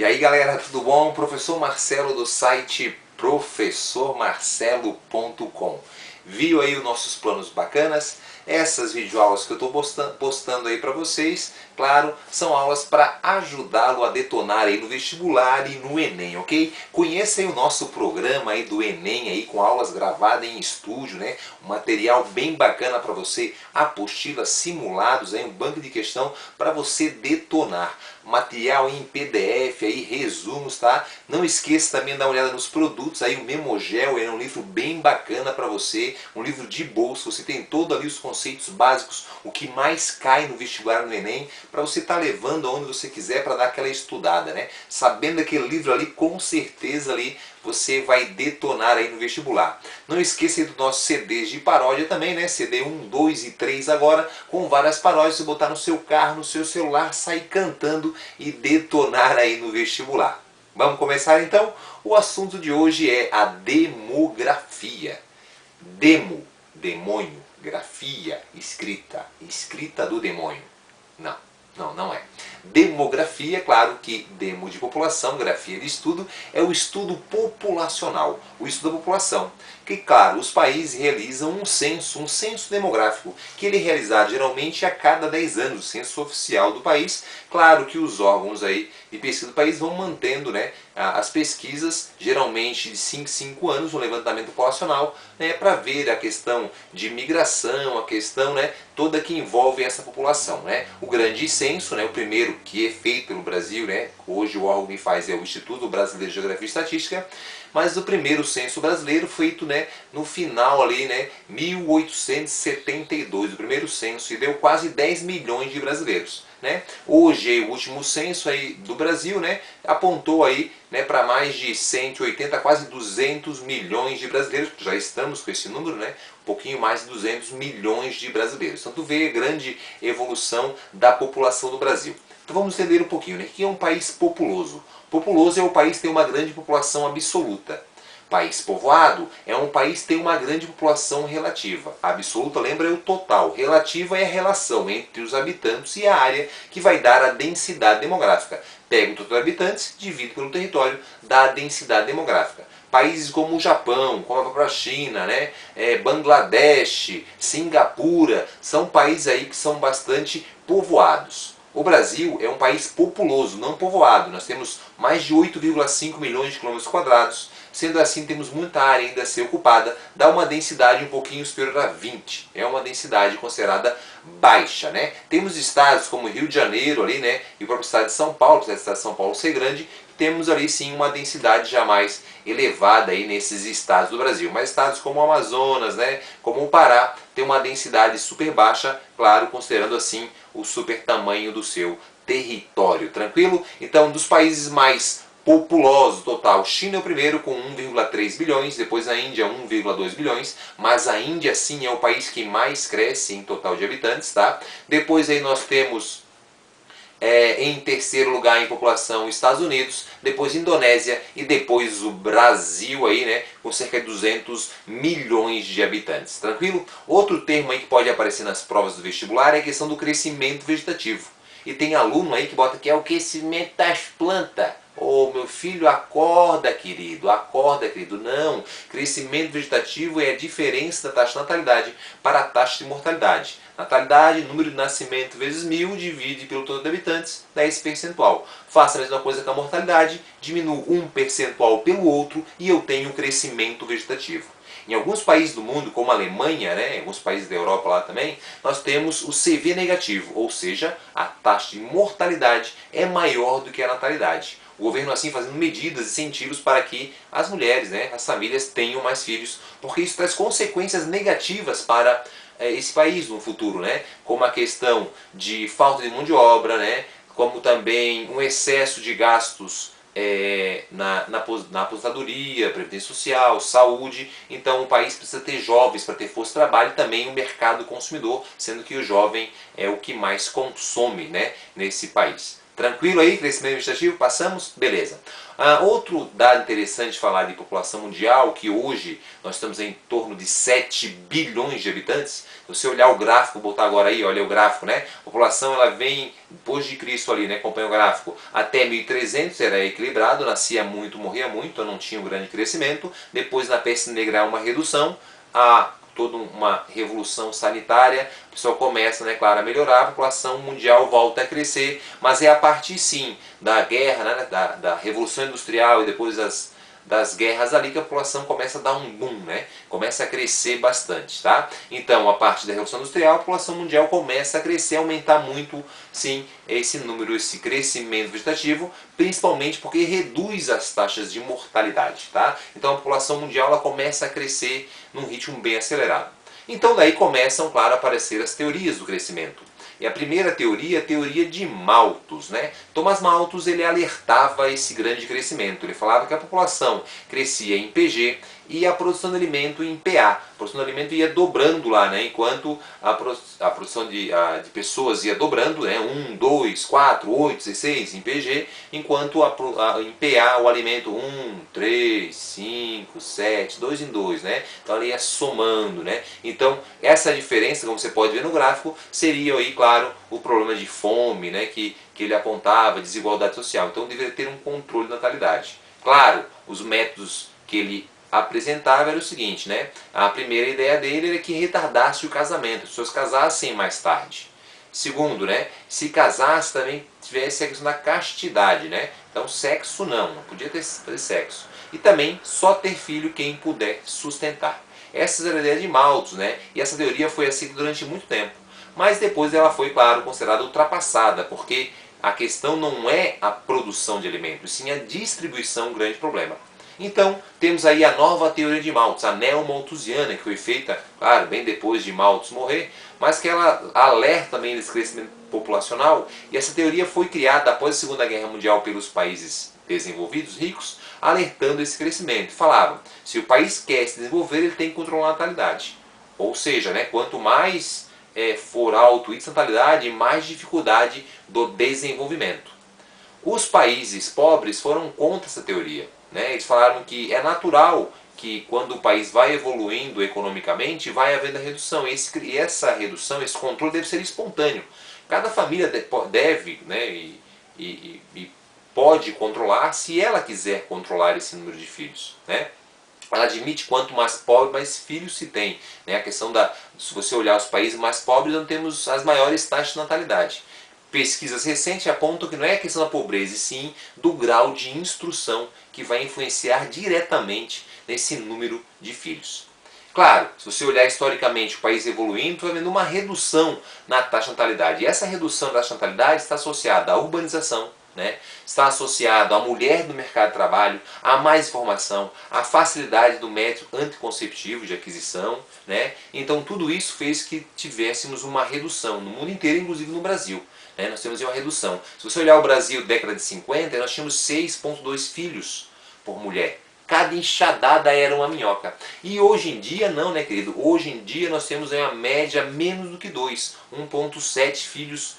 E aí galera, tudo bom? Professor Marcelo do site professormarcelo.com. Viu aí os nossos planos bacanas? Essas videoaulas que eu estou postando aí para vocês, claro, são aulas para ajudá-lo a detonar aí no vestibular e no Enem, ok? Conheça aí o nosso programa aí do Enem aí com aulas gravadas em estúdio, né? Um material bem bacana para você, apostilas, simulados, aí um banco de questão para você detonar. Material em PDF aí, resumos, tá? Não esqueça também de dar uma olhada nos produtos aí, o Memogel é um livro bem bacana para você, um livro de bolsa, você tem todo ali os conceitos básicos, o que mais cai no vestibular no Enem, para você estar levando aonde você quiser para dar aquela estudada, né? Sabendo aquele livro ali, com certeza ali você vai detonar aí no vestibular. Não esqueça dos nossos CDs de paródia também, né? CD 1, 2 e 3 agora, com várias paródias, você botar no seu carro, no seu celular, sair cantando e detonar aí no vestibular. Vamos começar então? O assunto de hoje é a demografia. Demo, demônio, grafia, escrita, escrita do demônio. Não é. Demografia, claro que demo de população, grafia de estudo, é o estudo populacional, o estudo da população. Que, claro, os países realizam um censo demográfico, que ele é realizado geralmente a cada 10 anos, o censo oficial do país. Claro que os órgãos aí de pesquisa do país vão mantendo, né, as pesquisas, geralmente de 5 em 5 anos, um levantamento populacional, né, para ver a questão de migração, a questão, né, toda que envolve essa população, né. O grande censo, né, o primeiro que é feito pelo Brasil, né, hoje o órgão que faz é o Instituto Brasileiro de Geografia e Estatística, mas o primeiro censo brasileiro feito, né, no final ali, né, 1872, o primeiro censo, e deu quase 10 milhões de brasileiros, né. Hoje o último censo aí do Brasil, né, apontou aí, né, para mais de 180, quase 200 milhões de brasileiros, já estamos com esse número, né, um pouquinho mais de 200 milhões de brasileiros. Então tu vê a grande evolução da população do Brasil. Então vamos entender um pouquinho, né, o que é um país populoso? Populoso é o país que tem uma grande população absoluta. País povoado é um país que tem uma grande população relativa. A absoluta, lembra, é o total. Relativa é a relação entre os habitantes e a área que vai dar a densidade demográfica. Pega o total de habitantes, divide pelo território, dá a densidade demográfica. Países como o Japão, como a própria China, né, Bangladesh, Singapura, são países aí que são bastante povoados. O Brasil é um país populoso, não povoado. Nós temos mais de 8,5 milhões de quilômetros quadrados. Sendo assim, temos muita área ainda a ser ocupada. Dá uma densidade um pouquinho superior a 20. É uma densidade considerada baixa, né? Temos estados como Rio de Janeiro ali, né? E o próprio estado de São Paulo, apesar do estado de São Paulo ser grande, temos ali sim uma densidade já mais elevada aí nesses estados do Brasil. Mas estados como o Amazonas, né, como o Pará, tem uma densidade super baixa, claro, considerando assim o super tamanho do seu território. Tranquilo? Então, dos países mais populosos total, China é o primeiro com 1,3 bilhões, depois a Índia 1,2 bilhões, mas a Índia sim é o país que mais cresce em total de habitantes, tá? Depois aí nós temos em terceiro lugar em população Estados Unidos, depois Indonésia e depois o Brasil aí, né, com cerca de 200 milhões de habitantes. Tranquilo? Outro termo aí que pode aparecer nas provas do vestibular é a questão do crescimento vegetativo. E tem aluno aí que bota que é o crescimento das plantas. Ô meu filho, acorda querido, acorda querido. Não, crescimento vegetativo é a diferença da taxa de natalidade para a taxa de mortalidade. Natalidade, número de nascimento vezes 1000, divide pelo total de habitantes, 10 percentual. Faça a mesma coisa com a mortalidade, diminuo um percentual pelo outro e eu tenho um crescimento vegetativo. Em alguns países do mundo, como a Alemanha, né, em alguns países da Europa lá também, nós temos o CV negativo, ou seja, a taxa de mortalidade é maior do que a natalidade. O governo assim fazendo medidas, incentivos para que as mulheres, né, as famílias tenham mais filhos, porque isso traz consequências negativas para esse país no futuro, né, como a questão de falta de mão de obra, né, como também um excesso de gastos na aposentadoria, previdência social, saúde. Então o país precisa ter jovens para ter força de trabalho e também o mercado consumidor, sendo que o jovem é o que mais consome, né, nesse país. Tranquilo aí, crescimento vegetativo? Passamos? Beleza. Outro dado interessante falar de população mundial, que hoje nós estamos em torno de 7 bilhões de habitantes. Se você olhar o gráfico, vou botar agora aí, olha o gráfico, né? A população ela vem depois de Cristo ali, né? Acompanha o gráfico. Até 1300 era equilibrado, nascia muito, morria muito, então não tinha um grande crescimento. Depois na peste negra há uma redução. Toda uma revolução sanitária, o pessoal começa, né, claro, a melhorar, a população mundial volta a crescer, mas é a partir sim da guerra, né, da revolução industrial e depois das guerras ali que a população começa a dar um boom, né, começa a crescer bastante, tá? Então, a partir da revolução industrial, a população mundial começa a crescer, aumentar muito, sim, esse número, esse crescimento vegetativo, principalmente porque reduz as taxas de mortalidade, tá? Então, a população mundial ela começa a crescer num ritmo bem acelerado. Então daí começam, claro, a aparecer as teorias do crescimento. E a primeira teoria é a teoria de Malthus, né? Thomas Malthus ele alertava esse grande crescimento. Ele falava que a população crescia em PG e a produção de alimento em PA. A produção de alimento ia dobrando lá, né? Enquanto a produção de pessoas ia dobrando, né? 1, 2, 4, 8, 16 em PG, enquanto em PA o alimento 1, 3, 5, 7, 2 em 2, né? Então ele ia somando, né? Então essa diferença, como você pode ver no gráfico, seria aí, claro, o problema de fome, né? Que ele apontava, desigualdade social. Então deveria ter um controle da natalidade. Claro, os métodos que ele apresentava era o seguinte, né? A primeira ideia dele era que retardasse o casamento, as pessoas casassem mais tarde. Segundo, né? Se casasse também tivesse a questão da castidade, né? Então sexo não podia fazer sexo. E também só ter filho quem puder sustentar. Essas eram as ideias de Malthus, né? E essa teoria foi assim durante muito tempo. Mas depois ela foi, claro, considerada ultrapassada, porque a questão não é a produção de alimentos, sim a distribuição, um grande problema. Então, temos aí a nova teoria de Malthus, a neo-malthusiana, que foi feita, claro, bem depois de Malthus morrer, mas que ela alerta também desse crescimento populacional, e essa teoria foi criada após a Segunda Guerra Mundial pelos países desenvolvidos, ricos, alertando esse crescimento. Falavam, se o país quer se desenvolver, ele tem que controlar a natalidade. Ou seja, né, quanto mais for alto índice de natalidade, mais dificuldade do desenvolvimento. Os países pobres foram contra essa teoria. Né? Eles falaram que é natural que quando o país vai evoluindo economicamente, vai havendo a redução. E essa redução, esse controle deve ser espontâneo. Cada família deve, né, e pode controlar se ela quiser controlar esse número de filhos. Né? Ela admite quanto mais pobre, mais filhos se tem. Né? A questão se você olhar os países mais pobres, nós temos as maiores taxas de natalidade. Pesquisas recentes apontam que não é a questão da pobreza, e sim do grau de instrução que vai influenciar diretamente nesse número de filhos. Claro, se você olhar historicamente o país evoluindo, vai vendo uma redução na taxa de natalidade. E essa redução da taxa de natalidade está associada à urbanização, né? Está associado à mulher no mercado de trabalho, a mais informação, à facilidade do método anticonceptivo de aquisição. Né? Então tudo isso fez que tivéssemos uma redução no mundo inteiro, inclusive no Brasil. Né? Nós temos uma redução. Se você olhar o Brasil década de 50, nós tínhamos 6,2 filhos por mulher. Cada enxadada era uma minhoca. E hoje em dia não, né, querido? Hoje em dia nós temos uma média menos do que 2. 1,7 filhos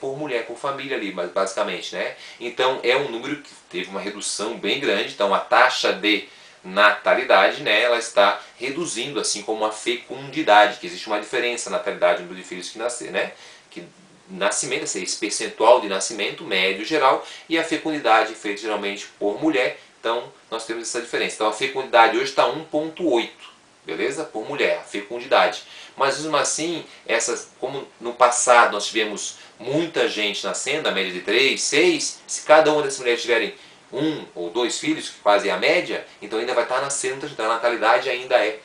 por mulher, por família ali, basicamente. Né? Então é um número que teve uma redução bem grande. Então a taxa de natalidade, né, ela está reduzindo, assim como a fecundidade, que existe uma diferença na natalidade do número de filhos que nascer, né? Que nascimento, esse percentual de nascimento médio geral, e a fecundidade feita geralmente por mulher. Então nós temos essa diferença. Então a fecundidade hoje está 1,8, beleza? Por mulher, a fecundidade. Mas mesmo assim, como no passado nós tivemos muita gente nascendo, a média de 3, 6, se cada uma dessas mulheres tiverem 1 ou 2 filhos, que fazem a média, então ainda vai estar nascendo muita gente. Então a natalidade ainda é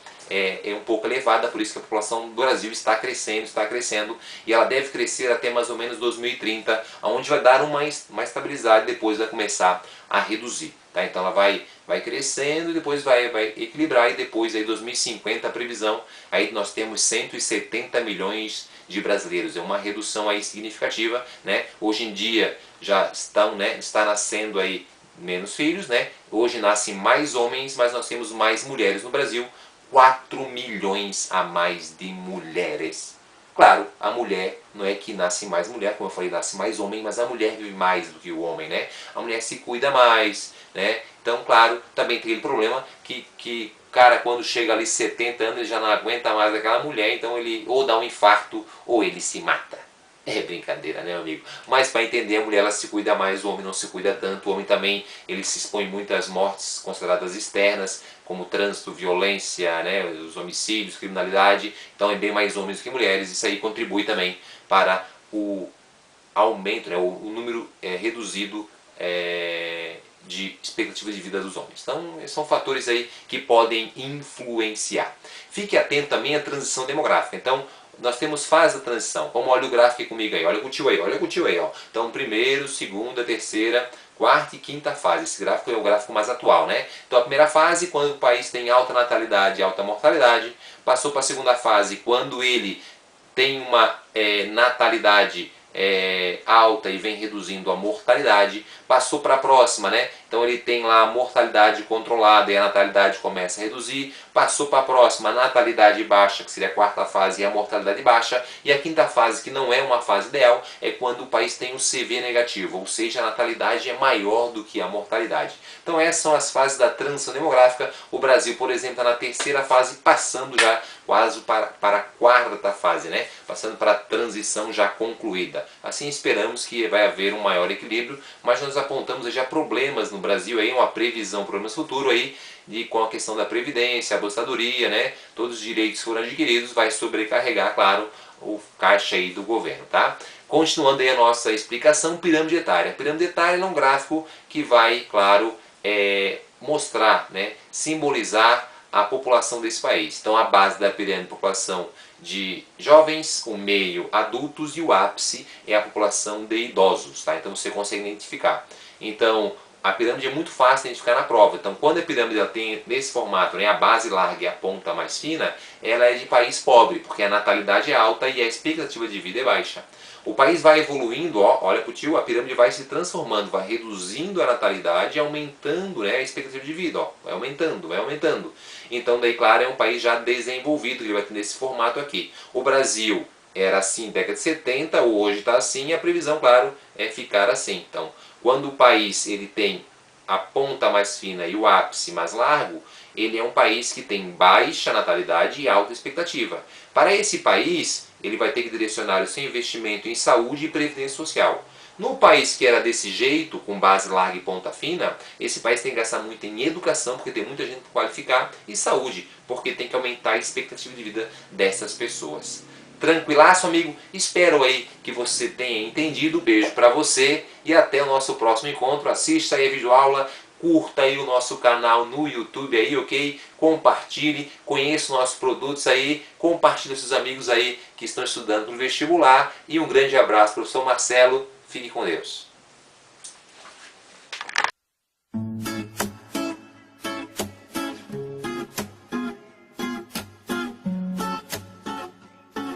um pouco elevada, por isso que a população do Brasil está crescendo, e ela deve crescer até mais ou menos 2030, onde vai dar uma estabilidade, depois vai começar a reduzir. Tá? Então ela vai crescendo, depois vai equilibrar, e depois aí 2050 a previsão, aí nós temos 170 milhões de brasileiros, é uma redução aí significativa. Né? Hoje em dia já está nascendo aí menos filhos, né? Hoje nascem mais homens, mas nós temos mais mulheres no Brasil, 4 milhões a mais de mulheres. Claro, a mulher não é que nasce mais mulher, como eu falei, nasce mais homem, mas a mulher vive mais do que o homem, né? A mulher se cuida mais, né? Então, claro, também tem aquele problema que o cara, quando chega ali 70 anos, ele já não aguenta mais aquela mulher, então ele ou dá um infarto ou ele se mata. É brincadeira, né, amigo? Mas para entender, a mulher ela se cuida mais, o homem não se cuida tanto. O homem também ele se expõe muito às mortes consideradas externas, como trânsito, violência, né, os homicídios, criminalidade. Então é bem mais homens do que mulheres. Isso aí contribui também para o aumento, né, o número reduzido de expectativa de vida dos homens. Então, são fatores aí que podem influenciar. Fique atento também à transição demográfica. Então, nós temos fase da transição. Como olha o gráfico comigo aí, olha com o tio aí, olha com o tio aí. Ó. Então, primeiro, segunda, terceira, quarta e quinta fase. Esse gráfico é o gráfico mais atual, né? Então, a primeira fase, quando o país tem alta natalidade e alta mortalidade. Passou para a segunda fase, quando ele tem uma natalidade alta e vem reduzindo a mortalidade, passou para a próxima, né? Então ele tem lá a mortalidade controlada e a natalidade começa a reduzir, passou para a próxima, a natalidade baixa, que seria a quarta fase, e a mortalidade baixa, e a quinta fase, que não é uma fase ideal, é quando o país tem um CV negativo, ou seja, a natalidade é maior do que a mortalidade. Então essas são as fases da transição demográfica. O Brasil, por exemplo, está na terceira fase, passando já quase para a quarta fase, né? Passando para a transição já concluída. Assim esperamos que vai haver um maior equilíbrio, mas nós apontamos já problemas no Brasil, aí, uma previsão, problemas futuros aí, com a questão da previdência, a aposentadoria, né? Todos os direitos foram adquiridos, vai sobrecarregar, claro, o caixa aí do governo, tá? Continuando aí a nossa explicação, pirâmide etária. Pirâmide etária é um gráfico que vai, claro, mostrar, né? Simbolizar a população desse país. Então a base da pirâmide é a população de jovens, o meio adultos e o ápice é a população de idosos, tá? Então você consegue identificar. Então a pirâmide é muito fácil de identificar na prova. Então quando a pirâmide ela tem nesse formato, né, a base larga e a ponta mais fina, ela é de país pobre, porque a natalidade é alta e a expectativa de vida é baixa. O país vai evoluindo, ó, olha pro tio, a pirâmide vai se transformando, vai reduzindo a natalidade e aumentando, né, a expectativa de vida, ó, vai aumentando, vai aumentando. Então daí, claro, é um país já desenvolvido, que ele vai ter nesse formato aqui. O Brasil era assim na década de 70, hoje está assim, e a previsão, claro, é ficar assim. Então, quando o país ele tem a ponta mais fina e o ápice mais largo, ele é um país que tem baixa natalidade e alta expectativa. Para esse país, ele vai ter que direcionar o seu investimento em saúde e previdência social. No país que era desse jeito, com base larga e ponta fina, esse país tem que gastar muito em educação, porque tem muita gente para qualificar, e saúde, porque tem que aumentar a expectativa de vida dessas pessoas. Tranquilaço, amigo? Espero aí que você tenha entendido. Beijo para você e até o nosso próximo encontro. Assista aí a videoaula, curta aí o nosso canal no YouTube aí, ok? Compartilhe, conheça os nossos produtos aí, compartilhe com seus amigos aí que estão estudando no vestibular. E um grande abraço, professor Marcelo. Fique com Deus.